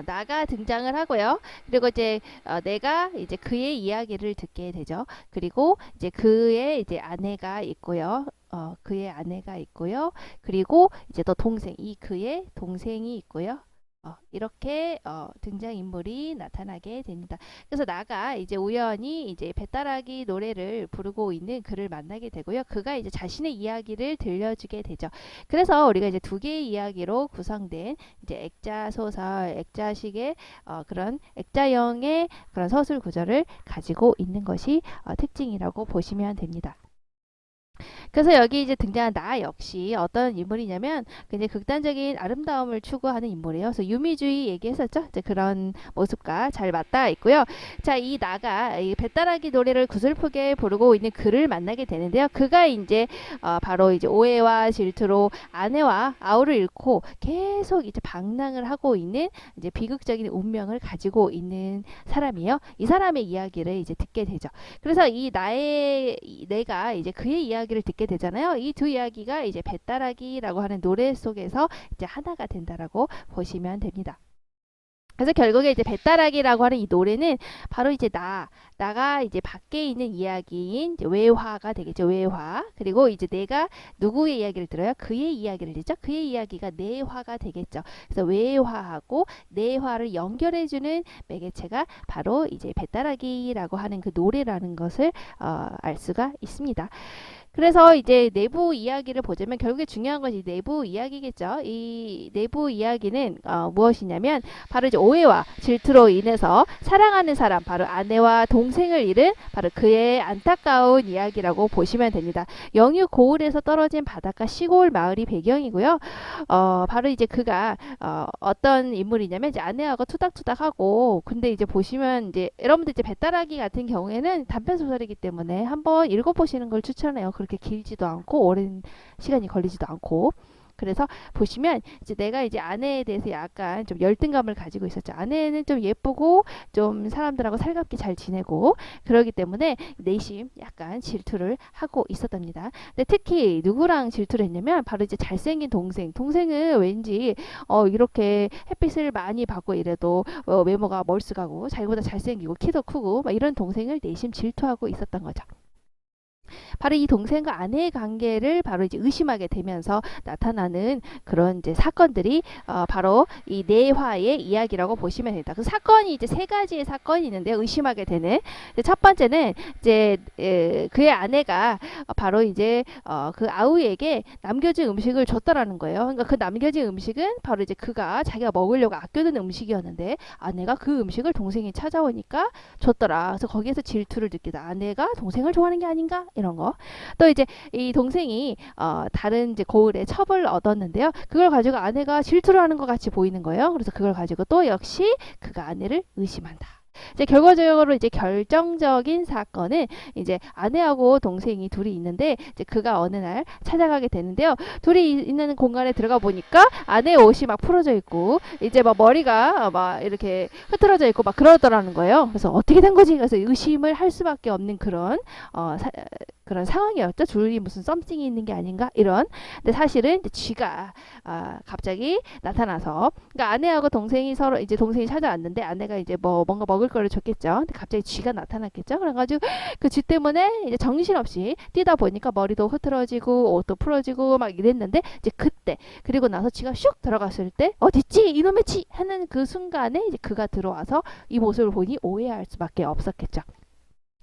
나가 등장을 하고요. 그리고 이제 내가 이제 그의 이야기를 듣게 되죠. 그리고 이제 그의 이제 아내가 있고요. 그의 아내가 있고요. 그리고 이제 또 동생, 그의 동생이 있고요. 이렇게 등장인물이 나타나게 됩니다. 그래서 나가 이제 우연히 이제 배따라기 노래를 부르고 있는 그를 만나게 되고요. 그가 이제 자신의 이야기를 들려주게 되죠. 그래서 우리가 이제 두 개의 이야기로 구성된 이제 액자 소설, 액자식의 그런 액자형의 그런 서술 구조를 가지고 있는 것이 특징이라고 보시면 됩니다. 그래서 여기 이제 등장한 나 역시 어떤 인물이냐면 굉장히 극단적인 아름다움을 추구하는 인물이에요. 그래서 유미주의 얘기했었죠. 이제 그런 모습과 잘 맞닿아 있고요. 자, 이 나가 이 배따라기 노래를 구슬프게 부르고 있는 그를 만나게 되는데요. 그가 이제 바로 이제 오해와 질투로 아내와 아우를 잃고 계속 이제 방랑을 하고 있는 이제 비극적인 운명을 가지고 있는 사람이에요. 이 사람의 이야기를 이제 듣게 되죠. 그래서 이 내가 이제 그의 이야기를 듣게 되잖아요. 이 두 이야기가 이제 배따라기라고 하는 노래 속에서 이제 하나가 된다라고 보시면 됩니다. 그래서 결국에 이제 배따라기라고 하는 이 노래는 바로 이제 나가 이제 밖에 있는 이야기인 이제 외화가 되겠죠. 외화. 그리고 이제 내가 누구의 이야기를 들어요? 그의 이야기를 듣죠. 그의 이야기가 내화가 되겠죠. 그래서 외화하고 내화를 연결해주는 매개체가 바로 이제 배따라기라고 하는 그 노래라는 것을 알 수가 있습니다. 그래서 이제 내부 이야기를 보자면 결국에 중요한 것이 내부 이야기겠죠. 이 내부 이야기는 무엇이냐면 바로 이제 오해와 질투로 인해서 사랑하는 사람, 바로 아내와 동생을 잃은 바로 그의 안타까운 이야기라고 보시면 됩니다. 영유 고을에서 떨어진 바닷가 시골 마을이 배경이고요. 바로 이제 그가 어떤 인물이냐면 이제 아내하고 투닥투닥하고, 근데 이제 보시면 이제 여러분들 이제 배따라기 같은 경우에는 단편 소설이기 때문에 한번 읽어보시는 걸 추천해요. 그렇게 길지도 않고 오랜 시간이 걸리지도 않고. 그래서 보시면 이제 내가 이제 아내에 대해서 약간 좀 열등감을 가지고 있었죠. 아내는 좀 예쁘고 좀 사람들하고 살갑게 잘 지내고 그러기 때문에 내심 약간 질투를 하고 있었답니다. 근데 특히 누구랑 질투를 했냐면 바로 이제 잘생긴 동생은 왠지 이렇게 햇빛을 많이 받고 이래도 외모가 멀쑥하고 자기보다 잘생기고 키도 크고 막 이런 동생을 내심 질투하고 있었던 거죠. 바로 이 동생과 아내의 관계를 바로 이제 의심하게 되면서 나타나는 그런 이제 사건들이 바로 이 내화의 이야기라고 보시면 됩니다. 그 사건이 이제 세 가지의 사건이 있는데 의심하게 되는 첫 번째는 이제 그의 아내가 바로 이제 그 아우에게 남겨진 음식을 줬다라는 거예요. 그러니까 그 남겨진 음식은 바로 이제 그가 자기가 먹으려고 아껴두는 음식이었는데 아내가 그 음식을 동생이 찾아오니까 줬더라. 그래서 거기에서 질투를 느끼다. 아내가 동생을 좋아하는 게 아닌가? 이런 거. 또 이제 이 동생이 다른 이제 고을에 첩을 얻었는데요. 그걸 가지고 아내가 질투를 하는 것 같이 보이는 거예요. 그래서 그걸 가지고 또 역시 그가 아내를 의심한다. 이제 결과적으로 이제 결정적인 사건은 이제 아내하고 동생이 둘이 있는데 이제 그가 어느 날 찾아가게 되는데요. 둘이 있는 공간에 들어가 보니까 아내의 옷이 막 풀어져 있고 이제 막 머리가 막 이렇게 흐트러져 있고 막 그러더라는 거예요. 그래서 어떻게 된 거지? 그래서 의심을 할 수밖에 없는 그런 그런 상황이었죠. 둘이 무슨 썸씽이 있는 게 아닌가 이런. 근데 사실은 이제 쥐가 갑자기 나타나서 그러니까 아내하고 동생이 서로 이제 동생이 찾아왔는데 아내가 이제 뭐 뭔가 먹을 거를 줬겠죠. 근데 갑자기 쥐가 나타났겠죠. 그래가지고 그 쥐 때문에 이제 정신없이 뛰다 보니까 머리도 흐트러지고 옷도 풀어지고 막 이랬는데 이제 그때 그리고 나서 쥐가 슉 들어갔을 때 어딨지 이놈의 쥐 하는 그 순간에 이제 그가 들어와서 이 모습을 보니 오해할 수밖에 없었겠죠.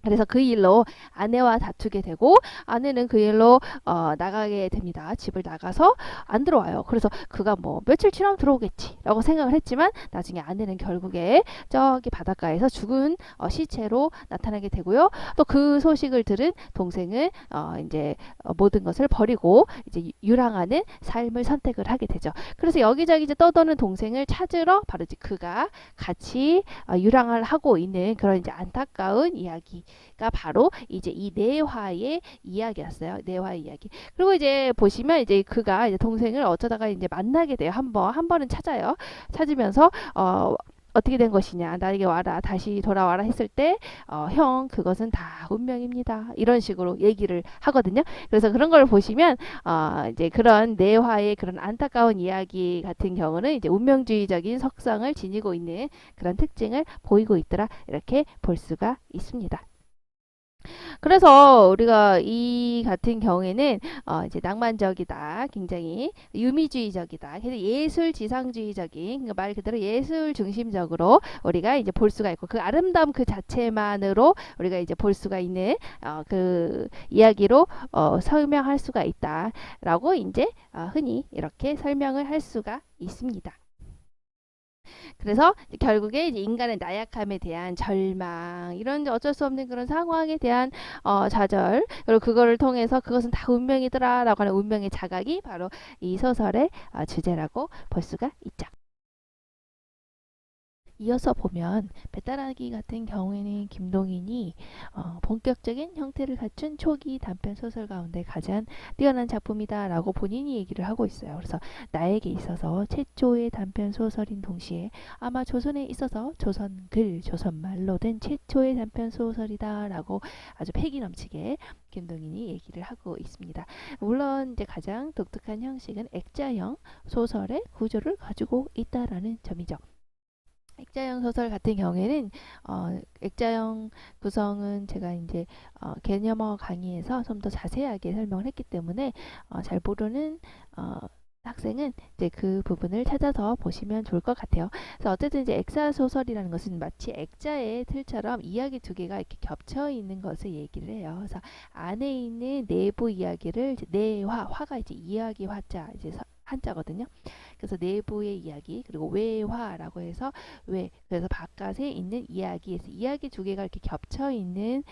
그래서 그 일로 아내와 다투게 되고 아내는 그 일로 나가게 됩니다. 집을 나가서 안 들어와요. 그래서 그가 뭐 며칠 지나면 들어오겠지라고 생각을 했지만 나중에 아내는 결국에 저기 바닷가에서 죽은 시체로 나타나게 되고요. 또 그 소식을 들은 동생은 이제 모든 것을 버리고 이제 유랑하는 삶을 선택을 하게 되죠. 그래서 여기저기 이제 떠도는 동생을 찾으러 바로 이제 그가 같이 유랑을 하고 있는 그런 이제 안타까운 이야기. 가 바로 이제 이 내화의 이야기였어요. 내화의 이야기. 그리고 이제 보시면 이제 그가 이제 동생을 어쩌다가 이제 만나게 돼요. 한 번은 찾아요. 찾으면서 어떻게 된 것이냐 나에게 와라 다시 돌아와라 했을 때 형 그것은 다 운명입니다 이런 식으로 얘기를 하거든요. 그래서 그런 걸 보시면 이제 그런 내화의 그런 안타까운 이야기 같은 경우는 이제 운명주의적인 속성을 지니고 있는 그런 특징을 보이고 있더라 이렇게 볼 수가 있습니다. 그래서 우리가 이 같은 경우에는 이제 낭만적이다, 굉장히 유미주의적이다. 그래서 예술 지상주의적인 그러니까 말 그대로 예술 중심적으로 우리가 이제 볼 수가 있고 그 아름다움 그 자체만으로 우리가 이제 볼 수가 있는 그 이야기로 설명할 수가 있다라고 이제 흔히 이렇게 설명을 할 수가 있습니다. 그래서 결국에 이제 인간의 나약함에 대한 절망 이런 어쩔 수 없는 그런 상황에 대한 좌절 그리고 그거를 통해서 그것은 다 운명이더라라고 하는 운명의 자각이 바로 이 소설의 주제라고 볼 수가 있죠. 이어서 보면 배따라기 같은 경우에는 김동인이 본격적인 형태를 갖춘 초기 단편 소설 가운데 가장 뛰어난 작품이다라고 본인이 얘기를 하고 있어요. 그래서 나에게 있어서 최초의 단편 소설인 동시에 아마 조선에 있어서 조선글, 조선말로 된 최초의 단편 소설이다라고 아주 패기 넘치게 김동인이 얘기를 하고 있습니다. 물론 이제 가장 독특한 형식은 액자형 소설의 구조를 가지고 있다라는 점이죠. 액자형 소설 같은 경우에는 액자형 구성은 제가 이제 개념어 강의에서 좀 더 자세하게 설명을 했기 때문에 잘 모르는 학생은 이제 그 부분을 찾아서 보시면 좋을 것 같아요. 그래서 어쨌든 이제 액자 소설이라는 것은 마치 액자의 틀처럼 이야기 두 개가 이렇게 겹쳐 있는 것을 얘기를 해요. 그래서 안에 있는 내부 이야기를 내화, 화가 이제 이야기 화자 이제 한자거든요. 그래서 내부의 이야기 그리고 외화라고 해서 그래서 바깥에 있는 이야기에서 이야기 두 개가 이렇게 겹쳐 있는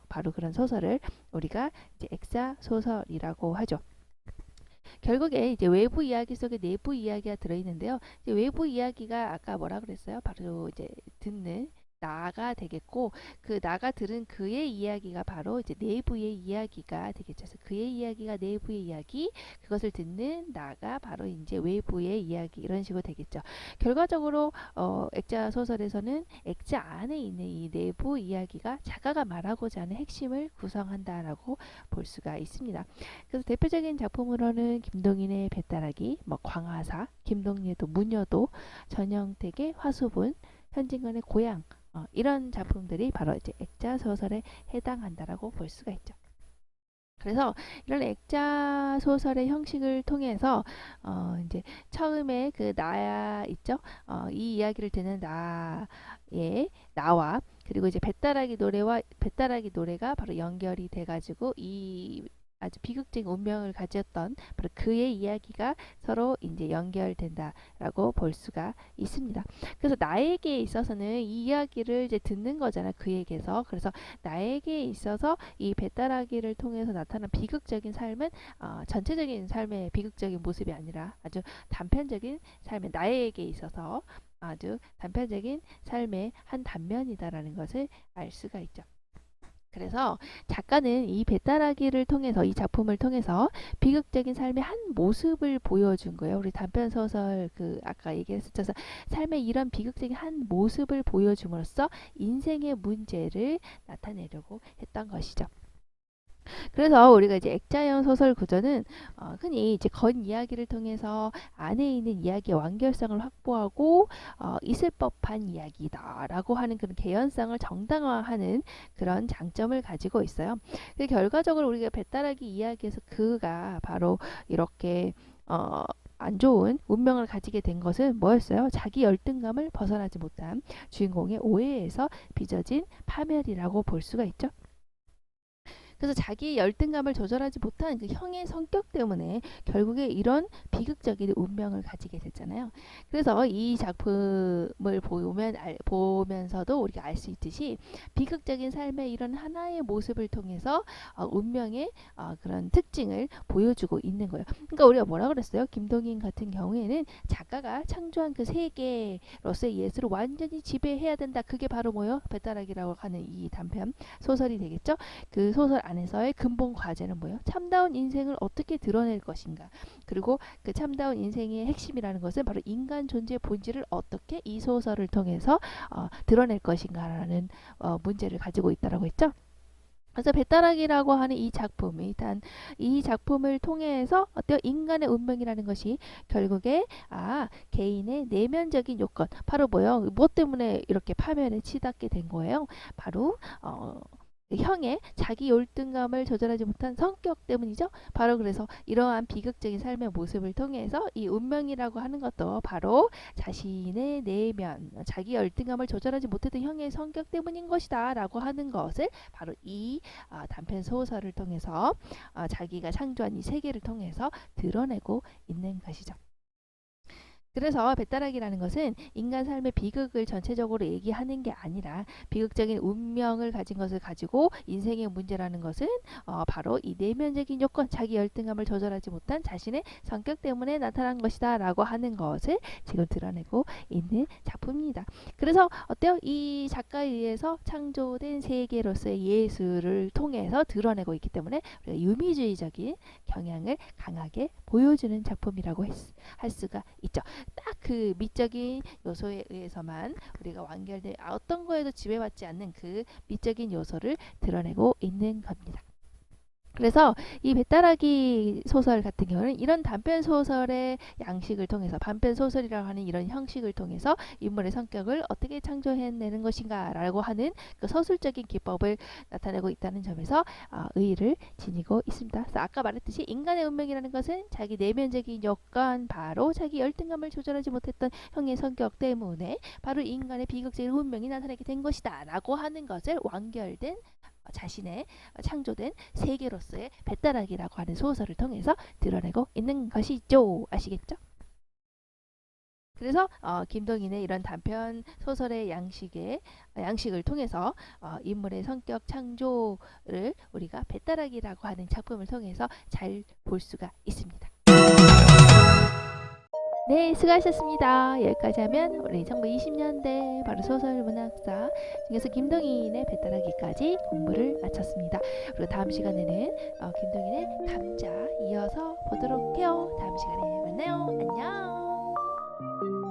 바로 그런 소설을 우리가 이제 액자 소설이라고 하죠. 결국에 이제 외부 이야기 속에 내부 이야기가 들어있는데요. 이제 외부 이야기가 아까 뭐라 그랬어요? 바로 이제 듣는 나가 되겠고 그 나가 들은 그의 이야기가 바로 이제 내부의 이야기가 되겠죠. 그래서 그의 이야기가 내부의 이야기, 그것을 듣는 나가 바로 이제 외부의 이야기 이런 식으로 되겠죠. 결과적으로 액자 소설에서는 액자 안에 있는 이 내부 이야기가 작가가 말하고자 하는 핵심을 구성한다라고 볼 수가 있습니다. 그래서 대표적인 작품으로는 김동인의 배따라기, 뭐 광화사, 김동리의 또 무녀도, 전영택의 화수분, 현진건의 고향 이런 작품들이 바로 이제 액자 소설에 해당한다라고 볼 수가 있죠. 그래서 이런 액자 소설의 형식을 통해서 이제 처음에 그 나야 있죠. 이 이야기를 듣는 나의 나와 그리고 이제 배따라기 노래가 바로 연결이 돼가지고 이 아주 비극적인 운명을 가졌던 바로 그의 이야기가 서로 이제 연결된다라고 볼 수가 있습니다. 그래서 나에게 있어서는 이 이야기를 이제 듣는 거잖아 그에게서. 그래서 나에게 있어서 이 배따라기를 통해서 나타난 비극적인 삶은 전체적인 삶의 비극적인 모습이 아니라 아주 단편적인 삶의 나에게 있어서 아주 단편적인 삶의 한 단면이다라는 것을 알 수가 있죠. 그래서 작가는 이 배따라기를 통해서 이 작품을 통해서 비극적인 삶의 한 모습을 보여준 거예요. 우리 단편 소설 그 아까 얘기했었죠. 삶의 이런 비극적인 한 모습을 보여줌으로써 인생의 문제를 나타내려고 했던 것이죠. 그래서 우리가 이제 액자형 소설 구조는 흔히 이제 건 이야기를 통해서 안에 있는 이야기의 완결성을 확보하고 있을 법한 이야기다라고 하는 그런 개연성을 정당화하는 그런 장점을 가지고 있어요. 그 결과적으로 우리가 배따라기 이야기에서 그가 바로 이렇게 안 좋은 운명을 가지게 된 것은 뭐였어요? 자기 열등감을 벗어나지 못한 주인공의 오해에서 빚어진 파멸이라고 볼 수가 있죠. 그래서 자기 열등감을 조절하지 못한 그 형의 성격 때문에 결국에 이런 비극적인 운명을 가지게 됐잖아요. 그래서 이 작품을 보면서도 우리가 알 수 있듯이 비극적인 삶의 이런 하나의 모습을 통해서 운명의 그런 특징을 보여주고 있는 거예요. 그러니까 우리가 뭐라 그랬어요? 김동인 같은 경우에는 작가가 창조한 그 세계로서의 예술을 완전히 지배해야 된다. 그게 바로 뭐예요? 배따라기라고 하는 이 단편 소설이 되겠죠. 그 소설 안에서의 근본 과제는 뭐예요? 참다운 인생을 어떻게 드러낼 것인가. 그리고 그 참다운 인생의 핵심이라는 것은 바로 인간 존재의 본질을 어떻게 이 소설을 통해서 드러낼 것인가라는 문제를 가지고 있다라고 했죠. 그래서 배따라기라고 하는 이 작품이 이 작품을 통해서 어때요? 인간의 운명이라는 것이 결국에 개인의 내면적인 요건 바로 뭐예요? 무엇 때문에 이렇게 파멸에 치닫게 된 거예요? 바로 형의 자기 열등감을 조절하지 못한 성격 때문이죠. 바로 그래서 이러한 비극적인 삶의 모습을 통해서 이 운명이라고 하는 것도 바로 자신의 내면, 자기 열등감을 조절하지 못했던 형의 성격 때문인 것이다 라고 하는 것을 바로 이 단편 소설을 통해서 자기가 창조한 이 세계를 통해서 드러내고 있는 것이죠. 그래서 배따라기라는 것은 인간 삶의 비극을 전체적으로 얘기하는 게 아니라 비극적인 운명을 가진 것을 가지고 인생의 문제라는 것은 바로 이 내면적인 요건, 자기 열등감을 조절하지 못한 자신의 성격 때문에 나타난 것이다 라고 하는 것을 지금 드러내고 있는 작품입니다. 그래서 어때요? 이 작가에 의해서 창조된 세계로서의 예술을 통해서 드러내고 있기 때문에 우리가 유미주의적인 경향을 강하게 보여주는 작품이라고 할 수가 있죠. 딱 그 미적인 요소에 의해서만 우리가 완결된 어떤 거에도 지배받지 않는 그 미적인 요소를 드러내고 있는 겁니다. 그래서 이 배따라기 소설 같은 경우는 이런 단편 소설의 양식을 통해서 단편 소설이라고 하는 이런 형식을 통해서 인물의 성격을 어떻게 창조해내는 것인가 라고 하는 그 서술적인 기법을 나타내고 있다는 점에서 의의를 지니고 있습니다. 그래서 아까 말했듯이 인간의 운명이라는 것은 자기 내면적인 요건 바로 자기 열등감을 조절하지 못했던 형의 성격 때문에 바로 인간의 비극적인 운명이 나타나게 된 것이다 라고 하는 것을 완결된 자신의 창조된 세계로서의 배따라기라고 하는 소설을 통해서 드러내고 있는 것이죠. 아시겠죠? 그래서 김동인의 이런 단편 소설의 양식을 통해서 인물의 성격 창조를 우리가 배따라기라고 하는 작품을 통해서 잘 볼 수가 있습니다. 네, 수고하셨습니다. 여기까지 하면 우리 1920년대 바로 소설 문학사 중에서 김동인의 배따라기까지 공부를 마쳤습니다. 그리고 다음 시간에는 김동인의 감자 이어서 보도록 해요. 다음 시간에 만나요. 안녕.